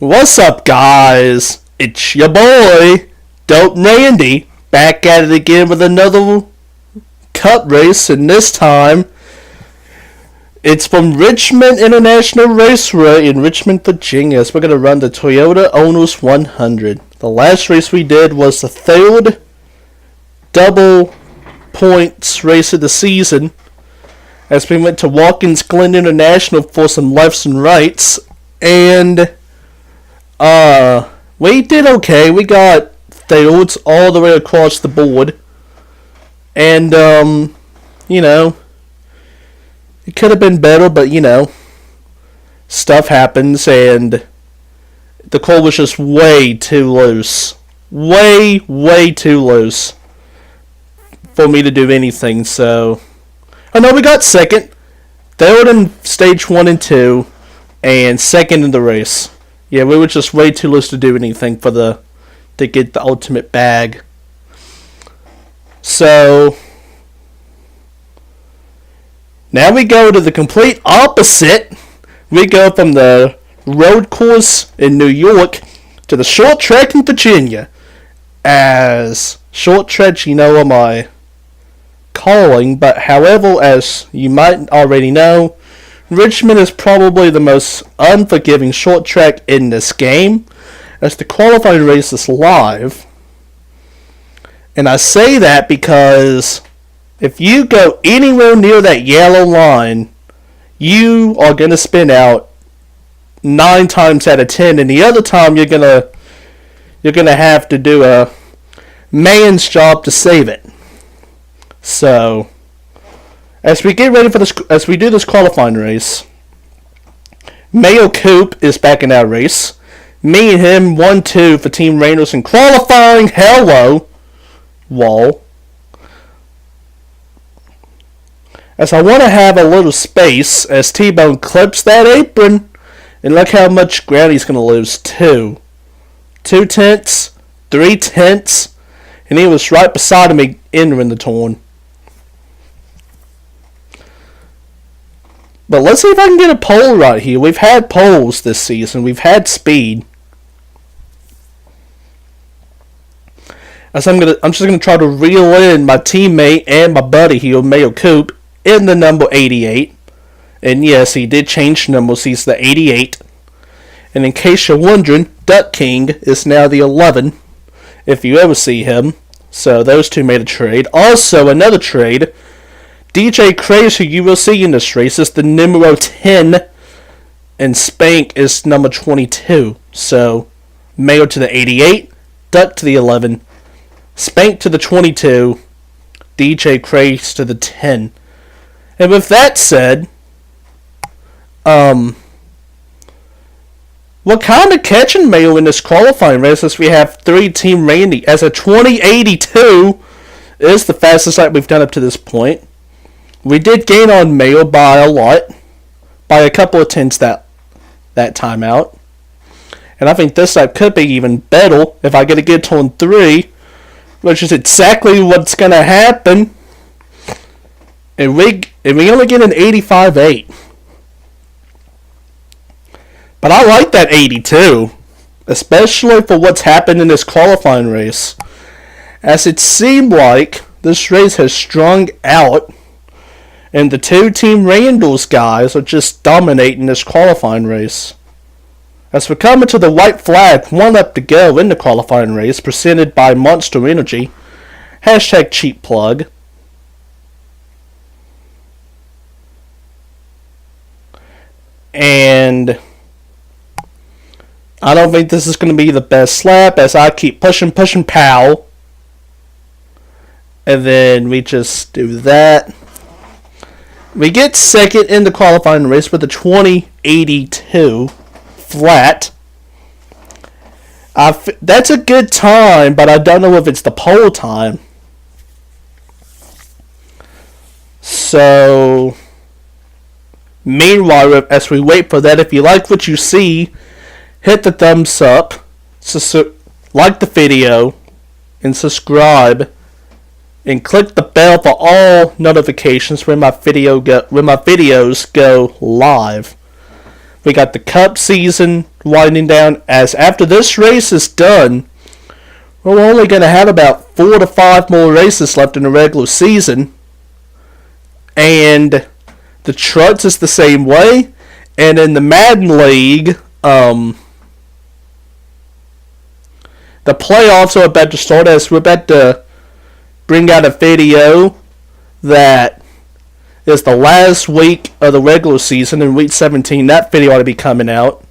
What's up, guys? It's your boy, Dope Randy, back at it again with another cup race, and this time it's from Richmond International Raceway in Richmond, Virginia. So we're going to run the Toyota Onus 100. The last race we did was the third double points race of the season, as we went to Watkins Glen International for some lefts and rights, and we did okay. We got thirds all the way across the board, and you know, it could have been better, but you know, stuff happens, and the car was just way too loose, way too loose for me to do anything. So I know we got second, third in stage 1 and 2, and second in the race. Yeah, we were just way too loose to do anything to get the ultimate bag. So now we go to the complete opposite. We go from the road course in New York to the short track in Virginia. As short tracks, you know, are my calling, but however, as you might already know, Richmond is probably the most unforgiving short track in this game, as the qualifying race is live. And I say that because if you go anywhere near that yellow line, you are going to spin out 9 times out of 10, and the other time you're gonna have to do a man's job to save it. So as we get ready for this, as we do this qualifying race, Mayo Coupe is back in our race. Me and him 1-2 for Team Reynolds in qualifying. Hello, wall. As I want to have a little space as T-Bone clips that apron, and look how much ground he's going to lose. 2 tenths, 3 tenths, and he was right beside me entering the turn. But let's see if I can get a pole right here. We've had poles this season. We've had speed. As I'm just gonna try to reel in my teammate and my buddy here, Mayo Coupe, in the number 88. And yes, he did change numbers. He's the 88. And in case you're wondering, Duck King is now the 11, if you ever see him. So those two made a trade. Also, another trade. DJ Craze, who you will see in this race, is the numero 10, and Spank is number 22. So, Mayo to the 88, Duck to the 11, Spank to the 22, DJ Craze to the 10. And with that said, we're kind of catching Mayo in this qualifying race, as we have 3 Team Randy, as a 2082 is the fastest lap we've done up to this point. We did gain on Mayo by a lot, by a couple of tenths that time out. And I think this lap could be even better if I get a good turn 3, which is exactly what's going to happen. And we only get an 85.8. But I like that 82, especially for what's happened in this qualifying race, as it seemed like this race has strung out, and the 2 Team Randalls guys are just dominating this qualifying race. As we're coming to the white flag, 1 lap to go in the qualifying race, presented by Monster Energy. Hashtag cheap plug. And I don't think this is going to be the best lap, as I keep pushing, pow. And then we just do that. We get second in the qualifying race with a 20.82 flat. That's a good time, but I don't know if it's the pole time. So, meanwhile, as we wait for that, if you like what you see, hit the thumbs up, like the video, and subscribe. And click the bell for all notifications when my videos go live. We got the Cup season winding down. As after this race is done, we're only going to have about 4 to 5 more races left in the regular season. And the Trucks is the same way. And in the Madden League, the playoffs are about to start, as we're about to bring out a video that is the last week of the regular season in week 17. That video ought to be coming out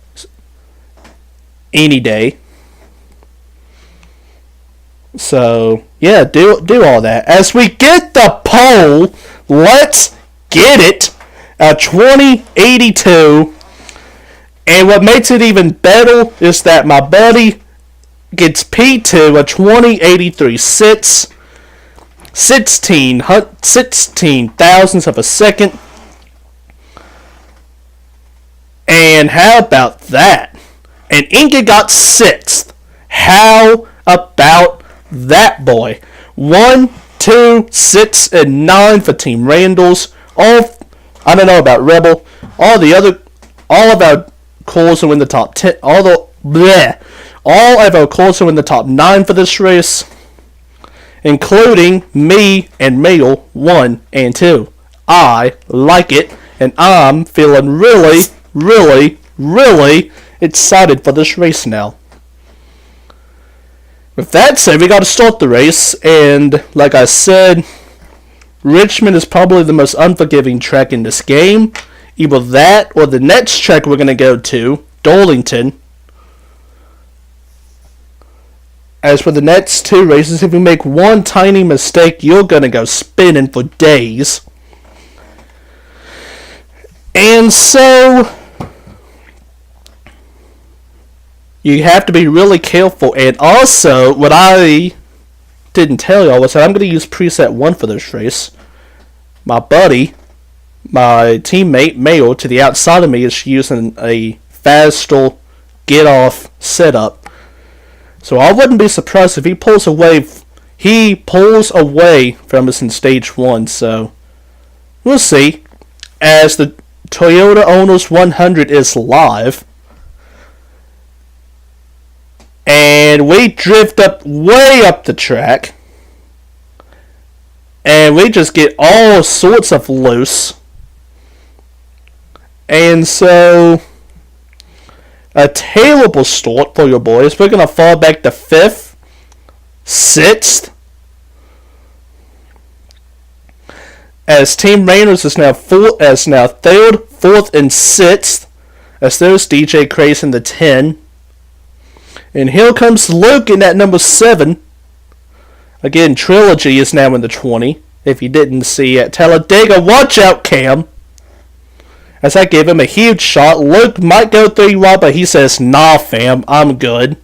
any day. So, yeah, do all that. As we get the poll, let's get it. 2082. And what makes it even better is that my buddy gets P2, a 2083 sits 16 thousandths of a second. And how about that? And Inca got 6th. How about that, boy? 1, 2, 6, and 9 for Team Randalls. All, I don't know about Rebel. All of our calls are in the top 10. All of our calls are in the top 9 for this race, including me and Mail 1 and 2. I like it, and I'm feeling really, really, really excited for this race now. With that said, we got to start the race, and like I said, Richmond is probably the most unforgiving track in this game. Either that or the next track we're going to go to, Darlington. As for the next 2 races, if you make one tiny mistake, you're going to go spinning for days. And so, you have to be really careful. And also, what I didn't tell y'all was that I'm going to use preset 1 for this race. My buddy, my teammate, Mayo, to the outside of me is using a faster get-off setup. So I wouldn't be surprised if he pulls away from us in stage 1. So we'll see. As the Toyota Owners 100 is live, and we drift up way up the track, and we just get all sorts of loose. And so, a terrible start for your boys. We're going to fall back to 5th, 6th. As Team Raiders is now 3rd, 4th, and 6th. As there's DJ Craze in the 10. And here comes Luke in at number 7. Again, Trilogy is now in the 20. If you didn't see it, Talladega, watch out, Cam. As I give him a huge shot, Luke might go 3 wide, but he says, nah, fam, I'm good.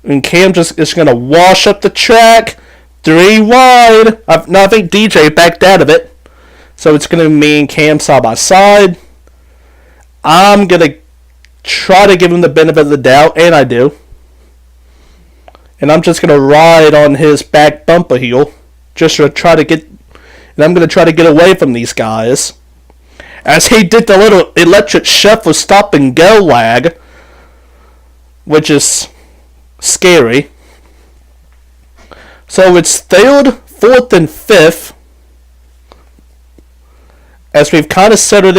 And Cam just is going to wash up the track. 3 wide. I think DJ backed out of it. So it's going to be me and Cam side by side. I'm going to try to give him the benefit of the doubt, and I do. And I'm just going to ride on his back bumper heel. Just to try to get... And I'm going to try to get away from these guys. As he did the little electric shuffle stop and go lag. Which is scary. So it's 3rd, 4th, and 5th. As we've kind of settled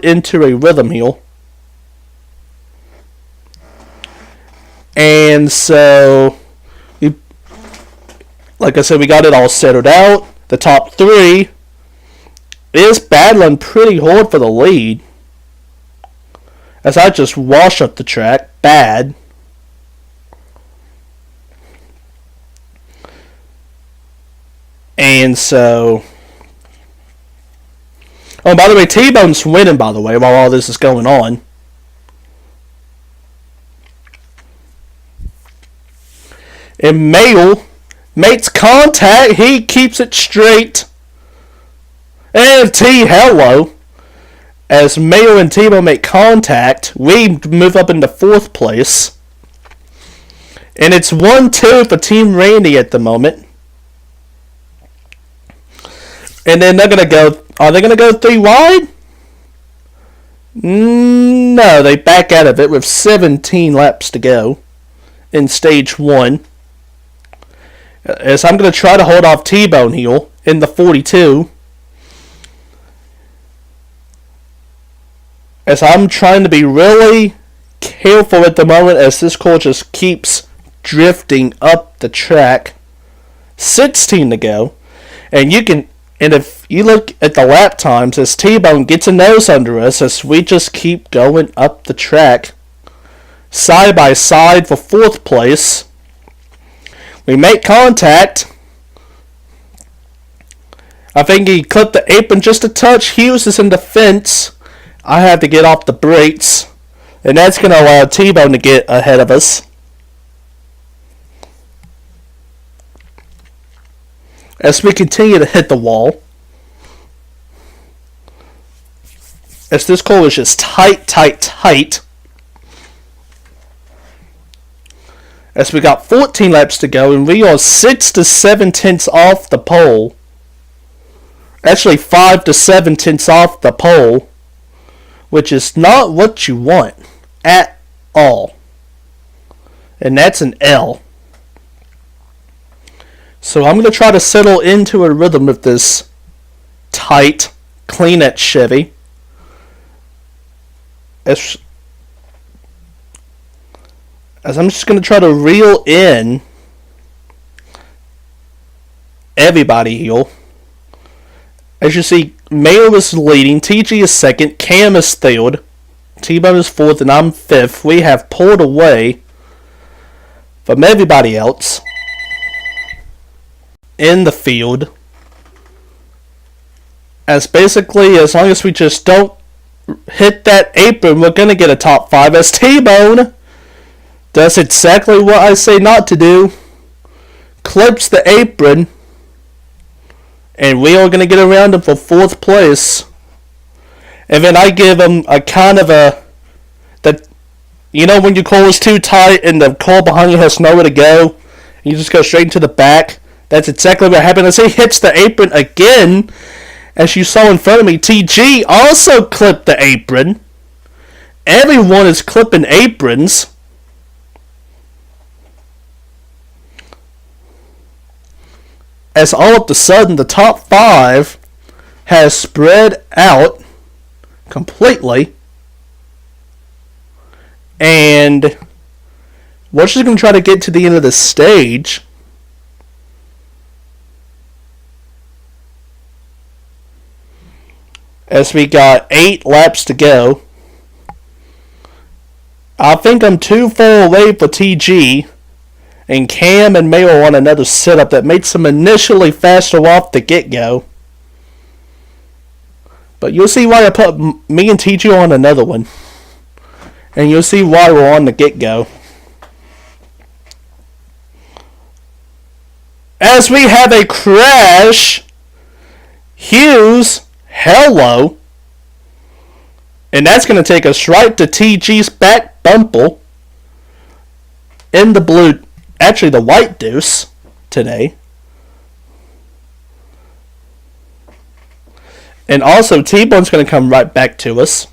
into a rhythm here. And so, like I said, we got it all settled out. The top 3 is battling pretty hard for the lead. As I just wash up the track. Bad. And so... Oh, by the way, T-Bone's winning, by the way, while all this is going on. And Mail makes contact. He keeps it straight. And hello. As Mayo and T-Bone make contact, we move up into 4th place. And it's 1-2 for Team Randy at the moment. And then they're going to go... Are they going to go 3 wide? No, they back out of it with 17 laps to go in stage 1. As I'm going to try to hold off T-Bone here in the 42. As I'm trying to be really careful at the moment as this car just keeps drifting up the track. 16 to go. And if you look at the lap times as T-Bone gets a nose under us as we just keep going up the track side by side for 4th place. We make contact. I think he clipped the apron just a touch. Hughes is in the fence. I have to get off the brakes. And that's going to allow T-Bone to get ahead of us. As we continue to hit the wall. As this car is just tight. As we got 14 laps to go and we are 6 to 7 tenths off the pole. Actually 5 to 7 tenths off the pole. Which is not what you want at all. And that's an L. So I'm going to try to settle into a rhythm with this tight Kleenex Chevy. As I'm just going to try to reel in everybody here. As you see, Mayo is leading, TG is second, Cam is third, T-Bone is fourth, and I'm fifth. We have pulled away from everybody else in the field. As basically, as long as we just don't hit that apron, we're going to get a top 5. As T-Bone does exactly what I say not to do. Clips the apron. And we are going to get around him for 4th place. And then I give him a kind of a... You know when your car is too tight and the car behind you has nowhere to go? And you just go straight into the back? That's exactly what happened. As he hits the apron again, as you saw in front of me, TG also clipped the apron. Everyone is clipping aprons. As all of a sudden the top 5 has spread out completely. And we're just going to try to get to the end of the stage. As we got 8 laps to go. I think I'm too far away for TG. And Cam and Mayo on another setup that makes them initially faster off the get-go. But you'll see why I put me and TG on another one. And you'll see why we're on the get-go. As we have a crash, Hughes, hello. And that's going to take us right to TG's back bumper in the blue. Actually, the white deuce today. And also, T-Bone's going to come right back to us.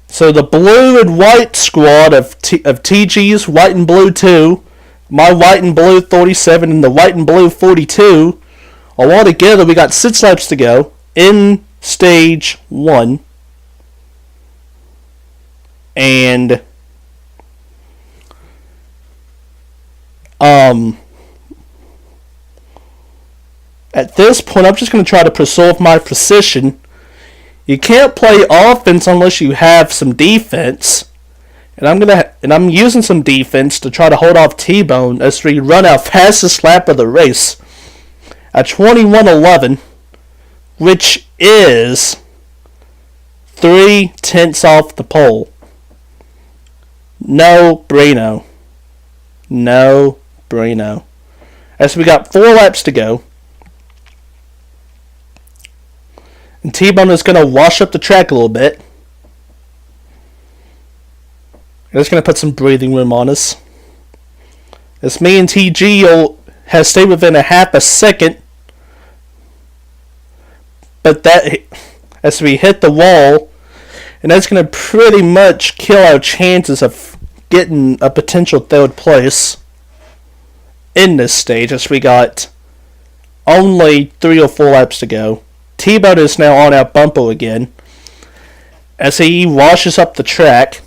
So the blue and white squad of TG's white and blue 2, my white and blue 37, and the white and blue 42, all together, we got 6 laps to go in stage 1. And at this point, I'm just going to try to preserve my precision. You can't play offense unless you have some defense, and I'm using some defense to try to hold off T-Bone as we run our fastest lap of the race at 21:11, which is 3 tenths off the pole. No bueno. No bueno. As we got 4 laps to go. And T-Bone is going to wash up the track a little bit. And it's going to put some breathing room on us. As me and TG has stayed within a half a second. But that, as we hit the wall, and that's going to pretty much kill our chances of getting a potential third place in this stage, as we got only 3 or 4 laps to go. T-Bone is now on our bumper again as he washes up the track.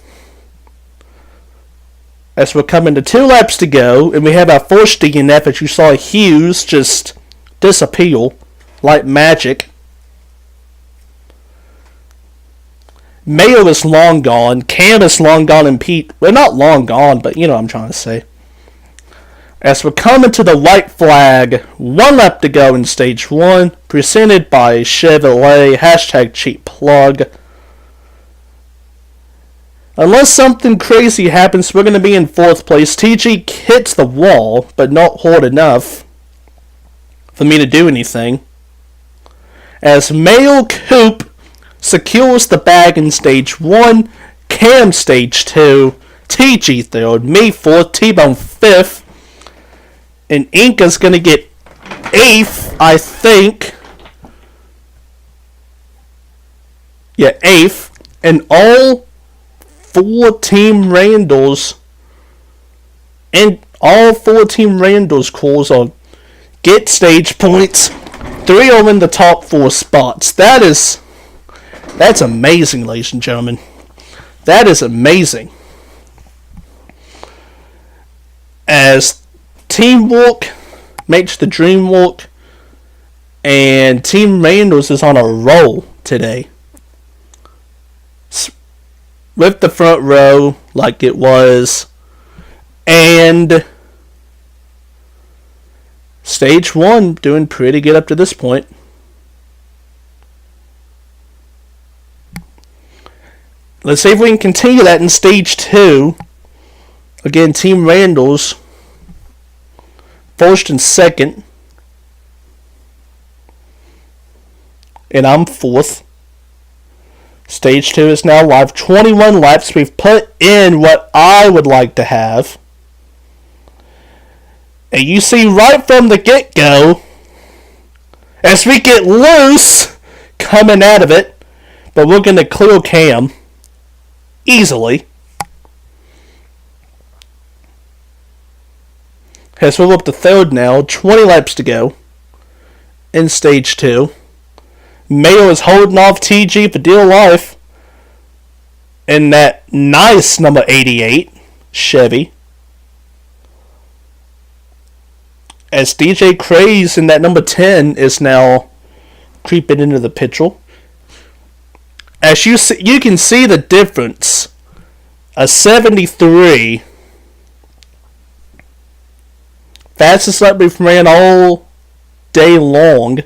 As we're coming to 2 laps to go, and we have our first DNF, as you saw Hughes just disappear like magic. Mayo is long gone. Cam is long gone, and Pete, well, not long gone, but you know what I'm trying to say. As we're coming to the white flag, 1 lap to go in stage 1, presented by Chevrolet, #cheap-plug. Unless something crazy happens, we're going to be in 4th place. TG hits the wall, but not hard enough for me to do anything. As Mayo Coupe secures the bag in stage 1, Cam stage 2, TG 3rd, me 4th, T-Bone 5th, and Inca's going to get 8th, I think. Yeah, 8th, and all 4 Team Randalls and all 4 Team Randalls calls on get stage points. 3 are in the top 4 spots. That's amazing, ladies and gentlemen. That is amazing. As teamwork makes the dream work, and Team Randalls is on a roll today. With the front row like it was, and stage 1 doing pretty good up to this point. Let's see if we can continue that in stage 2. Again, Team Randalls 1st and 2nd, and I'm 4th. Stage 2 is now live. 21 laps. We've put in what I would like to have. And you see right from the get-go, as we get loose coming out of it, but we're going to clear Cam easily. As we're up to 3rd now. 20 laps to go in stage 2. Mayo is holding off TG for dear life in that nice number 88 Chevy. As DJ Craze in that number 10 is now creeping into the picture. As you see, you can see the difference. A 73, fastest lap we've ran all day long.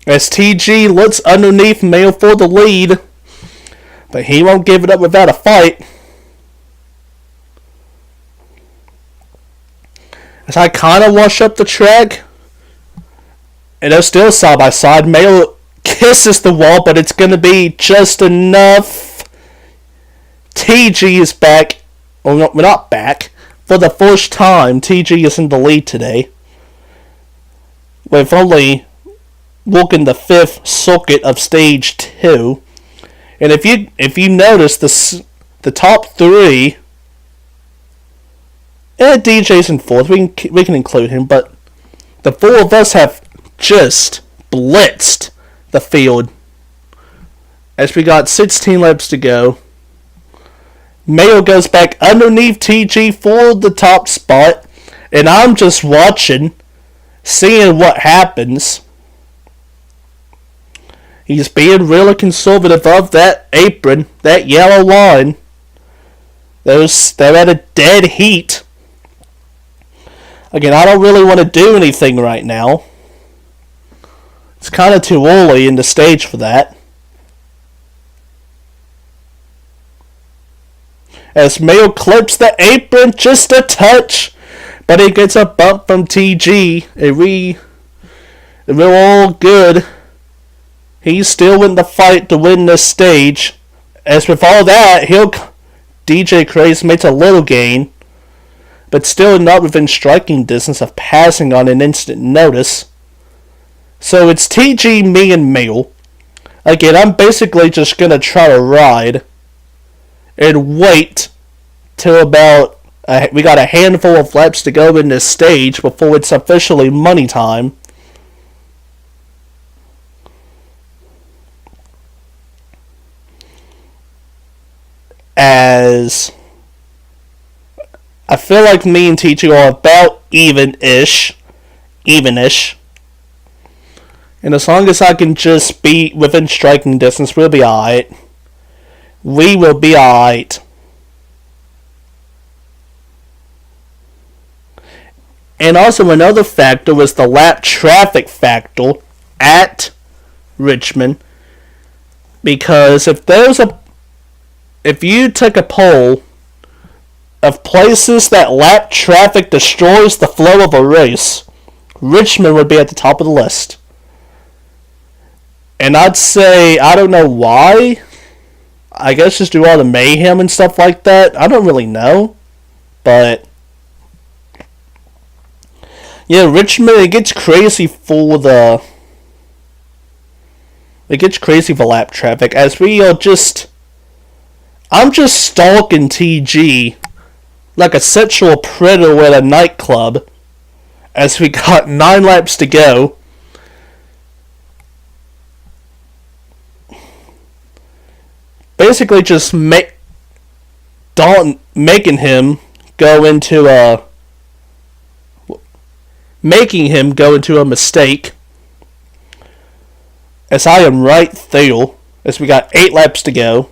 As TG looks underneath Mayo for the lead, but he won't give it up without a fight. As I kind of wash up the track, and they're still side by side. Mayo kisses the wall, but it's going to be just enough. TG is back. Well, no, we're not back. For the first time, TG is in the lead today. With only working the 5th circuit of stage 2. And if you notice the top 3, DJ's in 4th, we can include him, but the 4 of us have just blitzed the field. As we got 16 laps to go. Mayo goes back underneath TG for the top spot, and I'm just watching, seeing what happens. He's being really conservative of that apron, that yellow line. They're at a dead heat. Again, I don't really want to do anything right now. It's kind of too early in the stage for that. As Mayo clips the apron just a touch, but he gets a bump from TG, and we're all good. He's still in the fight to win this stage. As with all that, DJ Craze makes a little gain, but still not within striking distance of passing on an instant notice. So it's TG, me, and Mail. Again, I'm basically just going to try to ride and wait till about... we got a handful of laps to go in this stage before it's officially money time. As I feel like me and TG are about even-ish. And as long as I can just be within striking distance, we'll be alright. We will be alright. And also another factor was the lap traffic factor at Richmond. Because if you took a poll of places that lap traffic destroys the flow of a race, Richmond would be at the top of the list. And I'd say, I don't know why. I guess just do all the mayhem and stuff like that. I don't really know. But yeah, Richmond, it gets crazy for lap traffic, as we are just... I'm just stalking TG like a sexual predator at a nightclub, as we got 9 laps to go. Basically just making him go into a mistake, as I am right there, as we got 8 laps to go.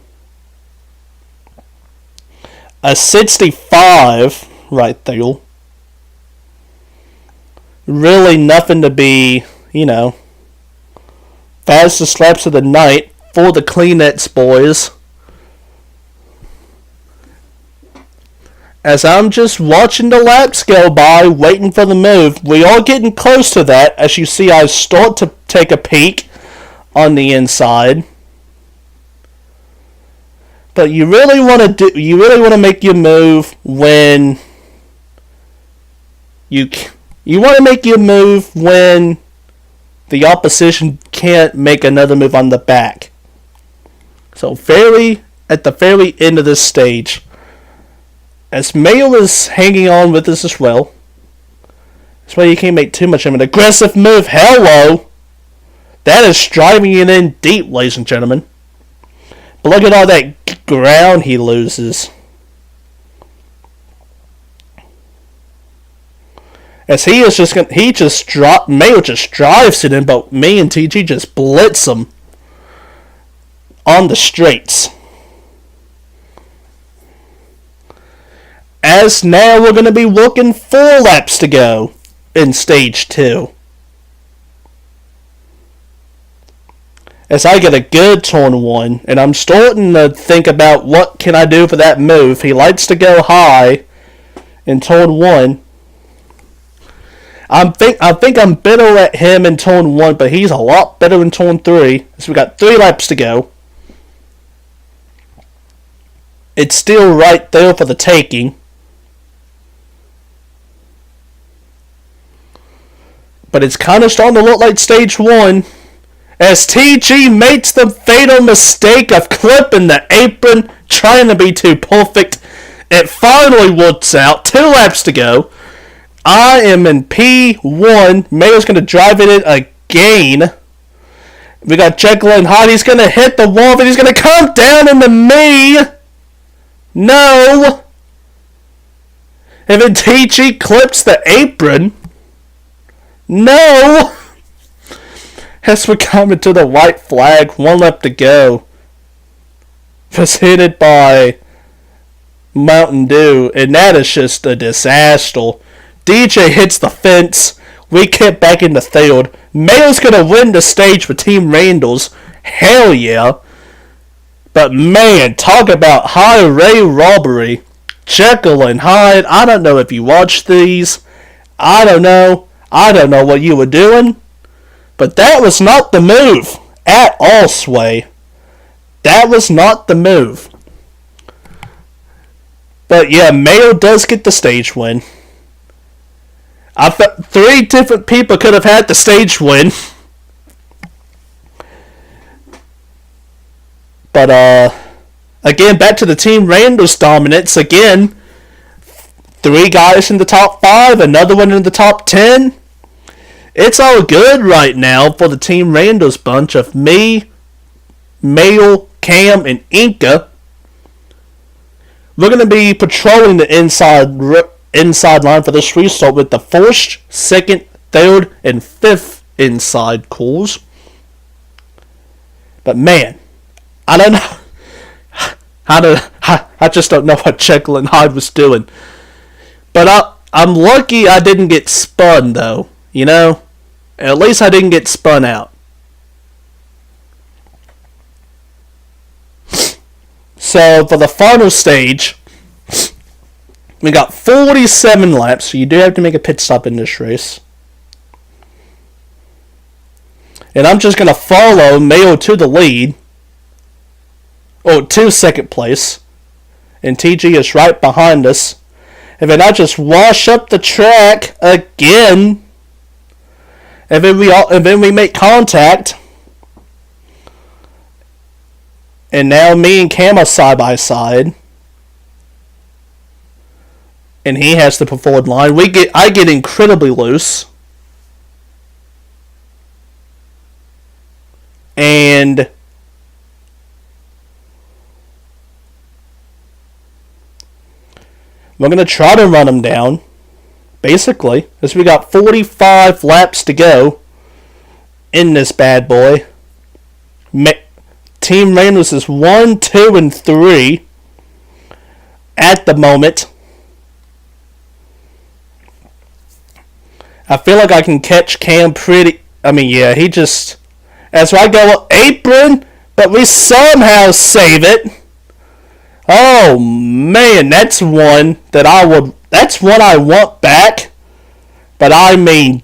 A 65 right there. Really nothing to be, fastest laps of the night for the Kleenex boys. As I'm just watching the laps go by, waiting for the move. We are getting close to that. As you see, I start to take a peek on the inside. But you really want to make your move when you want to make your move when the opposition can't make another move on the back. So at the very end of this stage, as Mayo is hanging on with us as well. That's why you can't make too much of an aggressive move. Hello! That is driving it in deep, ladies and gentlemen. But look at all that ground he loses. As Mayo just drives it in, but me and TG just blitz him on the straights. As now we're going to be working 4 laps to go in stage 2. As I get a good turn 1, and I'm starting to think about what can I do for that move. He likes to go high in turn 1. I think I'm better at him in turn 1, but he's a lot better in turn 3. So we got 3 laps to go. It's still right there for the taking. But it's kind of starting to look like stage 1. As TG makes the fatal mistake of clipping the apron, trying to be too perfect. It finally works out. 2 laps to go. I am in P1. Mayo's going to drive it in again. We got Jekyll and Hyde. He's going to hit the wall, but he's going to come down into me. No. And then TG clips the apron. No. As we're coming to the white flag, 1 lap to go. Was hit by Mountain Dew, and that is just a disaster. DJ hits the fence. We get back in the field. Mayo's going to win the stage for Team Randalls. Hell yeah. But man, talk about highway robbery. Jekyll and Hyde, I don't know if you watched these. I don't know what you were doing. But that was not the move at all, Sway. That was not the move. But yeah, Mayo does get the stage win. I thought 3 different people could have had the stage win. But again, back to the Team Randall's dominance again. 3 guys in the top 5, another one in the top 10. It's all good right now for the Team Randall's bunch of me, Mail, Cam, and Inca. We're going to be patrolling the inside line for this restart with the 1st, 2nd, 3rd, and 5th inside calls. But man, I don't know. I just don't know what Jekyll and Hyde was doing. But I'm lucky I didn't get spun, though. You know? At least I didn't get spun out. So, for the final stage, we got 47 laps, so you do have to make a pit stop in this race. And I'm just going to follow Mayo to the lead. Oh, to second place. And TG is right behind us. And then I just wash up the track again. And then we make contact. And now me and Cam are side by side. And he has the preferred line. I get incredibly loose. And we're going to try to run him down, basically, as we got 45 laps to go in this bad boy. Team Reynolds is 1, 2, and 3 at the moment. I feel like I can catch Cam pretty... he just... As I go apron, but we somehow save it. Oh man, that's one I want back. But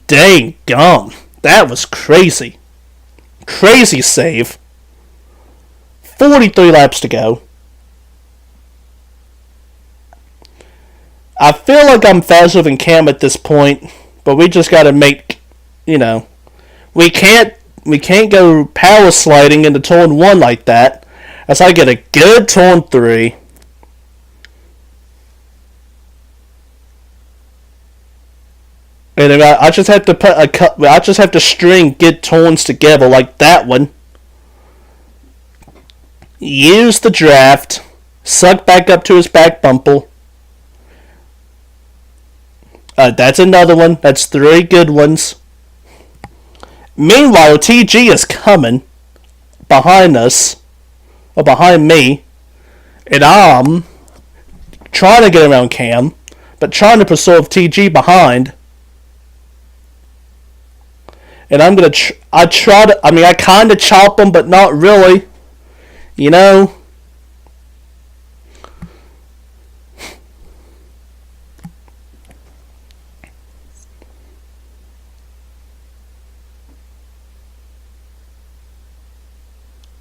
dang gum. That was crazy. Crazy save. 43 laps to go. I feel like I'm faster than Cam at this point, but we just gotta make, we can't go power sliding into turn 1 like that. As I get a good turn 3. And then I just have to I just have to string good turns together like that one. Use the draft. Suck back up to his back bumper. That's another one. That's 3 good ones. Meanwhile, TG is coming behind us, or behind me, and I'm trying to get around Cam, but trying to preserve TG behind. And I kind of chop him, but not really,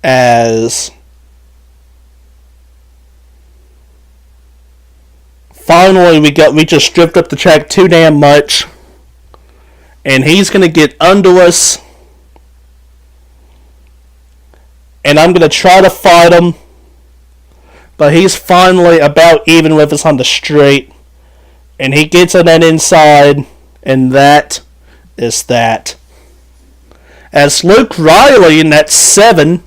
As finally we just stripped up the track too damn much, and he's gonna get under us, and I'm gonna try to fight him, but he's finally about even with us on the straight, and he gets on that inside, and that is that. As Luke Riley in that 7.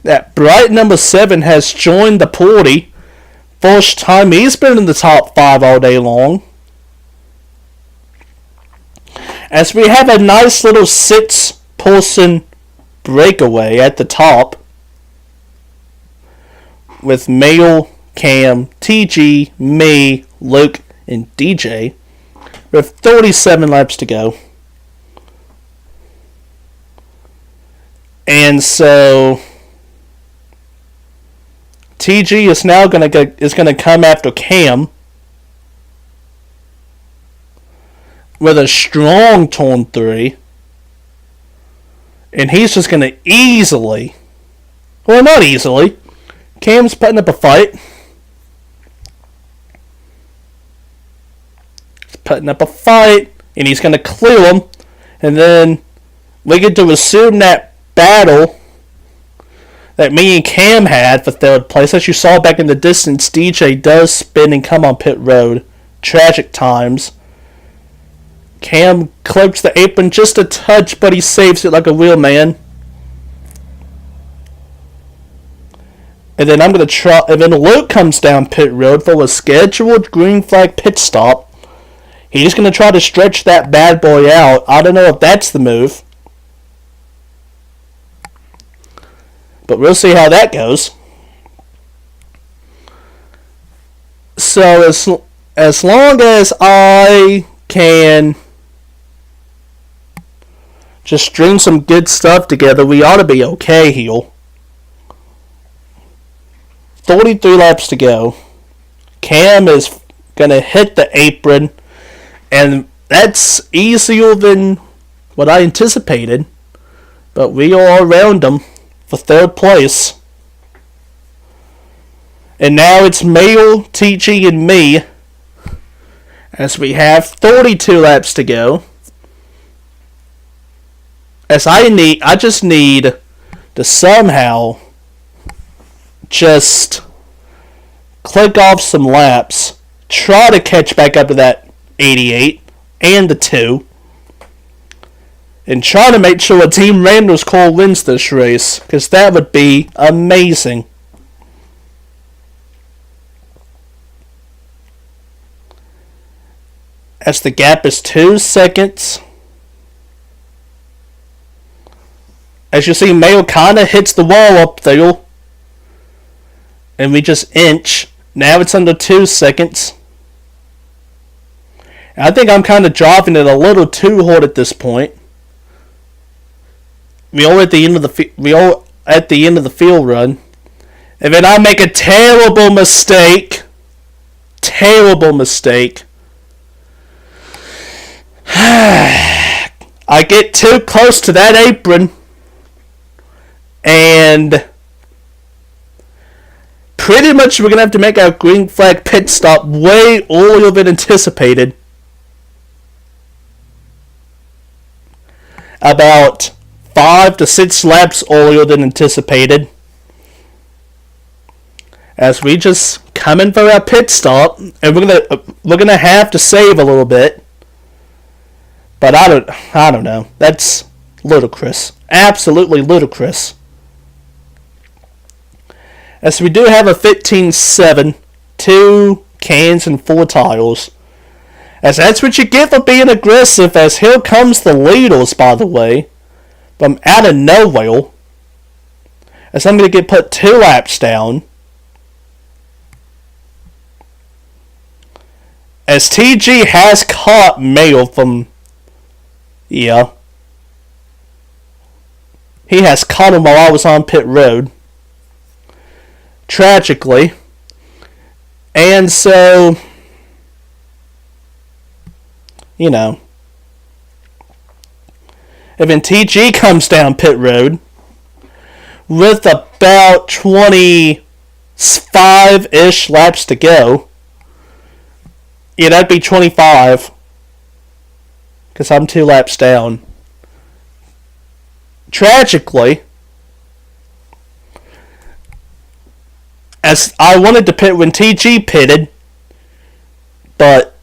That bright number 7 has joined the party. First time he's been in the top 5 all day long. As we have a nice little 6-person breakaway at the top. With Mail, Cam, TG, me, Luke, and DJ. With 37 laps to go. And so... TG is now gonna come after Cam with a strong turn 3, and he's just gonna easily, well, not easily. Cam's putting up a fight. He's putting up a fight, and he's gonna clear him, and then we get to assume that battle. that me and Cam had for third place. As you saw back in the distance, DJ does spin and come on pit road. Tragic times. Cam clips the apron just a touch, but he saves it like a real man. And then I'm going to try, and then Luke comes down pit road for a scheduled green flag pit stop. He's going to try to stretch that bad boy out. I don't know if that's the move, but we'll see how that goes. So as long as I can just string some good stuff together, we ought to be okay here. 43 laps to go. Cam is going to hit the apron, and that's easier than what I anticipated, but we are around him for third place. And now it's Mayo, TG, and me, as we have 32 laps to go. As I just need to somehow just click off some laps, try to catch back up to that 88 and the 2, and try to make sure a Team Randall's car wins this race, because that would be amazing. As the gap is 2 seconds. As you see, Mayo kind of hits the wall up there. And we just inch. Now it's under 2 seconds. And I think I'm kind of driving it a little too hard at this point. We are at the end of the field run. And then I make a terrible mistake. Terrible mistake. I get too close to that apron. And pretty much we're going to have to make our green flag pit stop way earlier than anticipated. About 5 to 6 laps earlier than anticipated. As we just come in for our pit stop, and we're gonna have to save a little bit. But I don't know. That's ludicrous. Absolutely ludicrous. As we do have a 15.7, 2 cans and 4 tires. As that's what you get for being aggressive, as here comes the leaders, by the way, from out of nowhere. As I'm going to get put 2 laps down. As TG has caught Mayo from, yeah. He has caught him while I was on pit road. Tragically. And so, you know. And then TG comes down pit road with about 25-ish laps to go. Yeah, that'd be 25. Because I'm 2 laps down. Tragically, as I wanted to pit when TG pitted, but,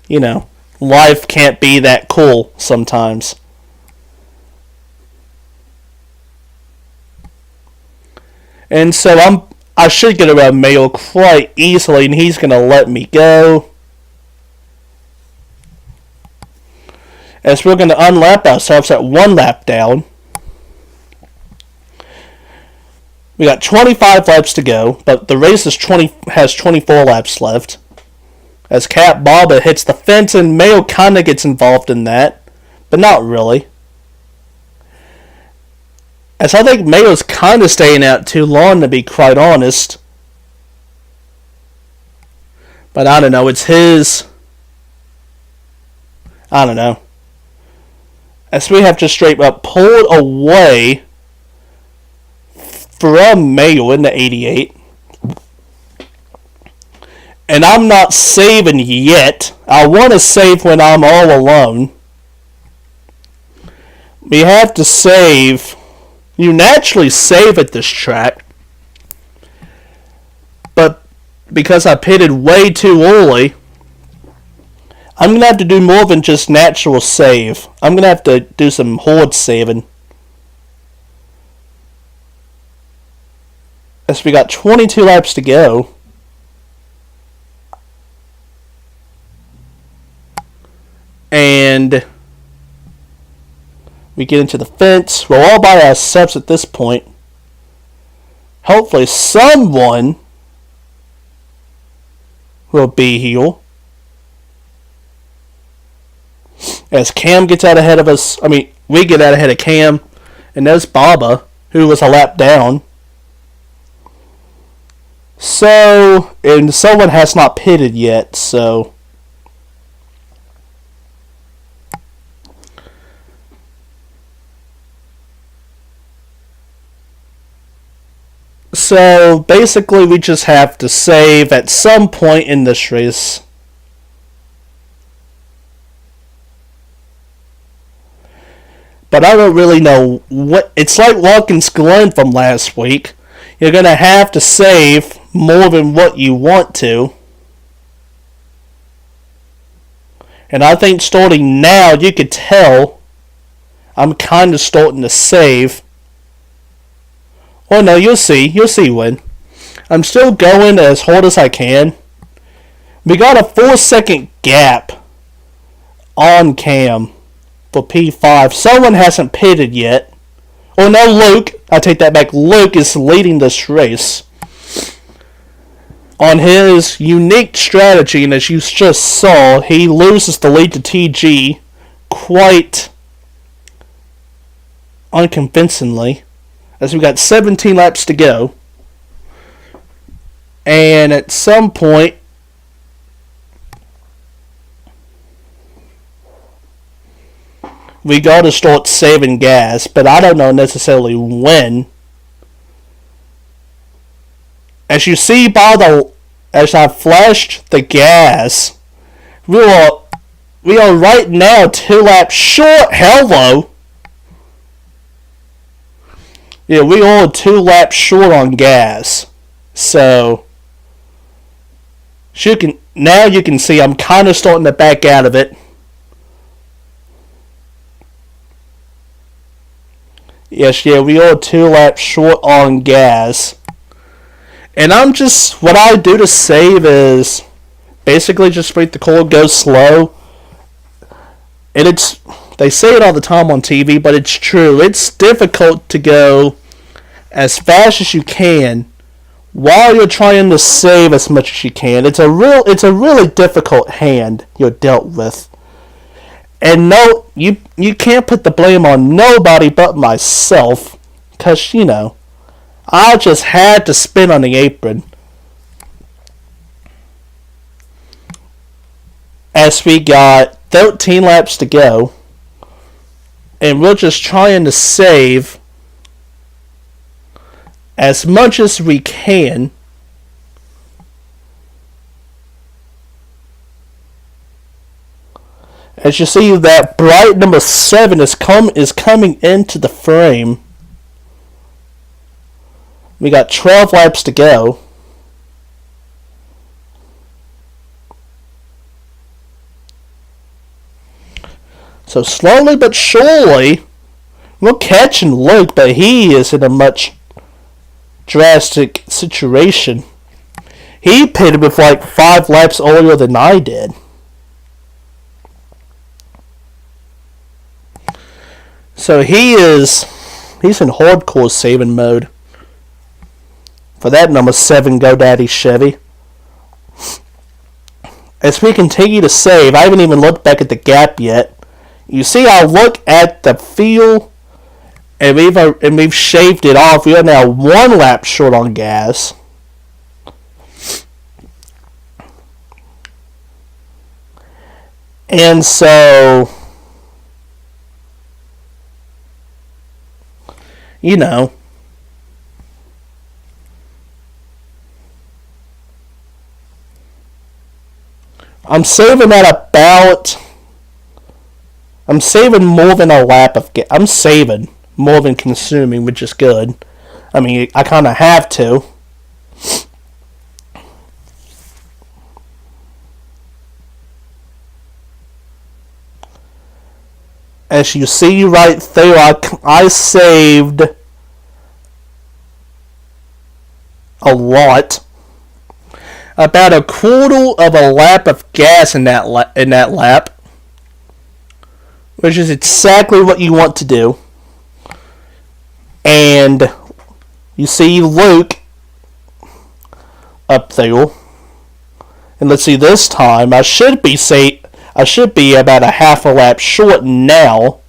you know, life can't be that cool sometimes. And so I should get around Mayo quite easily, and he's going to let me go. As we're going to unlap ourselves at 1 lap down. We got 25 laps to go, but the race has 24 laps left. As Cat Baba hits the fence, and Mayo kind of gets involved in that, but not really. As I think Mayo's kind of staying out too long, to be quite honest. But I don't know, it's his. I don't know. As we have just straight up pulled away from Mayo in the 88. And I'm not saving yet. I want to save when I'm all alone. We have to save. You naturally save at this track. because I pitted way too early, I'm going to have to do more than just natural save. I'm going to have to do some horde saving. As we got 22 laps to go. And we get into the fence. We're all by ourselves at this point. Hopefully someone will be here. As Cam gets out ahead of us. We get out ahead of Cam. And there's Baba, who was a lap down. So, and someone has not pitted yet, so. So, basically we just have to save at some point in this race. But I don't really know what. It's like Watkins Glen from last week. You're going to have to save more than what you want to. And I think starting now, you could tell I'm kind of starting to save. Oh no, you'll see. You'll see when. I'm still going as hard as I can. We got a 4-second gap on Cam for P5. Someone hasn't pitted yet. Oh no, Luke. I take that back. Luke is leading this race on his unique strategy, and as you just saw, he loses the lead to TG quite unconvincingly, as we got 17 laps to go. And at some point, we got to start saving gas, but I don't know necessarily when. As you see as I flashed the gas, we are right now 2 laps short. Hello. Yeah, we are 2 laps short on gas. So, now you can see I'm kind of starting to back out of it. Yes, yeah, we are 2 laps short on gas. And what I do to save is basically just make the car go slow. And they say it all the time on TV, but it's true. It's difficult to go as fast as you can while you're trying to save as much as you can. It's a really difficult hand you're dealt with. And no, you can't put the blame on nobody but myself, because, I just had to spin on the apron. As we got 13 laps to go, and we're just trying to save as much as we can. As you see, that bright number 7 is coming into the frame. We got 12 laps to go. So slowly but surely, we're catching Luke, but he is in a much drastic situation. He pitted with like 5 laps earlier than I did. So he's in hardcore saving mode for that number 7 GoDaddy Chevy. As we continue to save, I haven't even looked back at the gap yet. You see, I look at the field, and we've shaved it off. We are now 1 lap short on gas. And so, I'm saving more than a lap of gas. I'm saving more than consuming, which is good. I kind of have to. as you see right there, I saved a lot. About a quarter of a lap of gas in that lap, which is exactly what you want to do. And you see Luke up there. And let's see, this time I should be about a half a lap short now.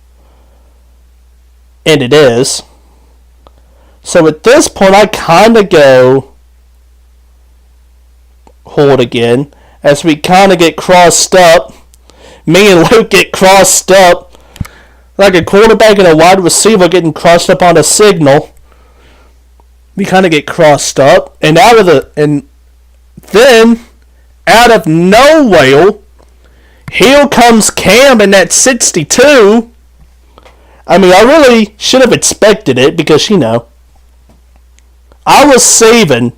And it is. So at this point I kind of go hold again as we kind of get crossed up. Me and Luke get crossed up like a quarterback and a wide receiver getting crossed up on a signal. We kind of get crossed up, and then out of nowhere, here comes Cam in that 62. I mean, I really should have expected it because, I was saving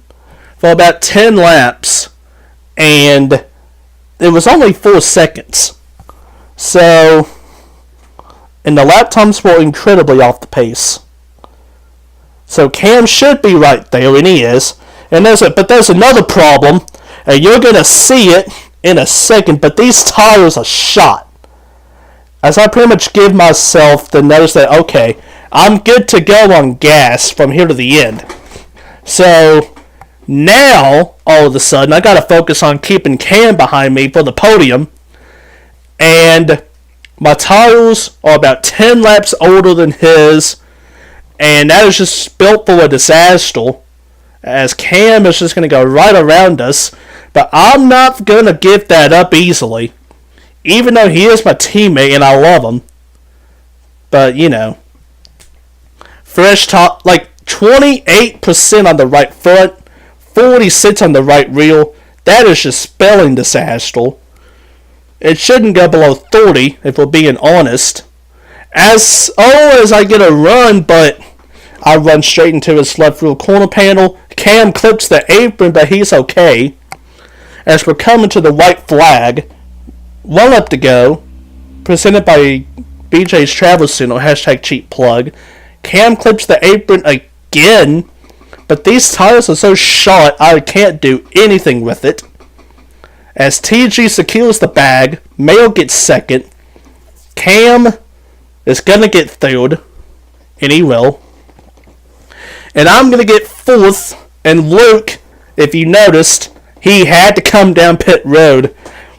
for about 10 laps, and it was only 4 seconds. So, and the lap times were incredibly off the pace. So Cam should be right there, and he is. But there's another problem, and you're going to see it in a second, but these tires are shot. As I pretty much give myself the notice that, okay, I'm good to go on gas from here to the end. So, now, all of a sudden, I got to focus on keeping Cam behind me for the podium. And my tires are about 10 laps older than his. And that is just built for a disaster. As Cam is just going to go right around us. But I'm not going to give that up easily. Even though he is my teammate and I love him. But, fresh top, like 28% on the right front. 46 on the right rear. That is just spelling disaster. It shouldn't go below 30, if we're being honest. As always, I get a run, but I run straight into his left rear corner panel. Cam clips the apron, but he's okay. As we're coming to the white flag, 1 lap to go, presented by BJ's Travel Center, hashtag cheap plug. Cam clips the apron again, but these tires are so short, I can't do anything with it. As TG secures the bag, Mayo gets second. Cam is going to get third, and he will. And I'm going to get fourth, and Luke, if you noticed, he had to come down pit road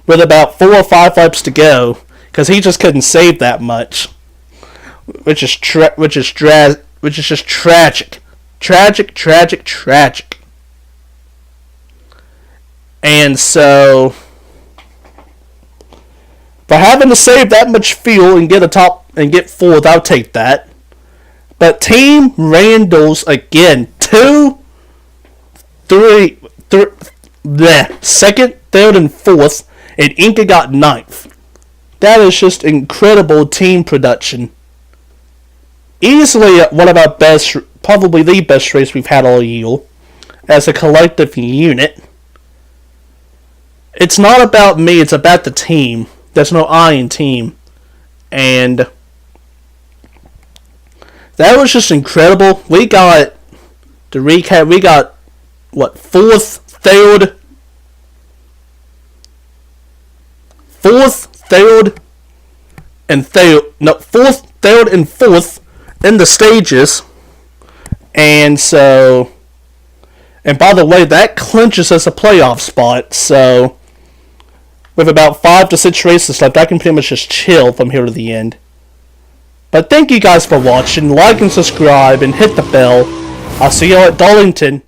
with about 4 or 5 laps to go, because he just couldn't save that much. Which is just tragic. Tragic. And so, for having to save that much fuel and get fourth, I'll take that. But Team Randall's again, second, third, and fourth, and Inca got ninth. That is just incredible team production. Easily one of our best, probably the best race we've had all year, as a collective unit. It's not about me, it's about the team. There's no I in team. And that was just incredible. We got, to recap, fourth, third, and fourth in the stages. And so, and by the way, that clinches us a playoff spot. So, with about 5 to 6 races left, I can pretty much just chill from here to the end. But thank you guys for watching. Like and subscribe and hit the bell. I'll see you all at Darlington.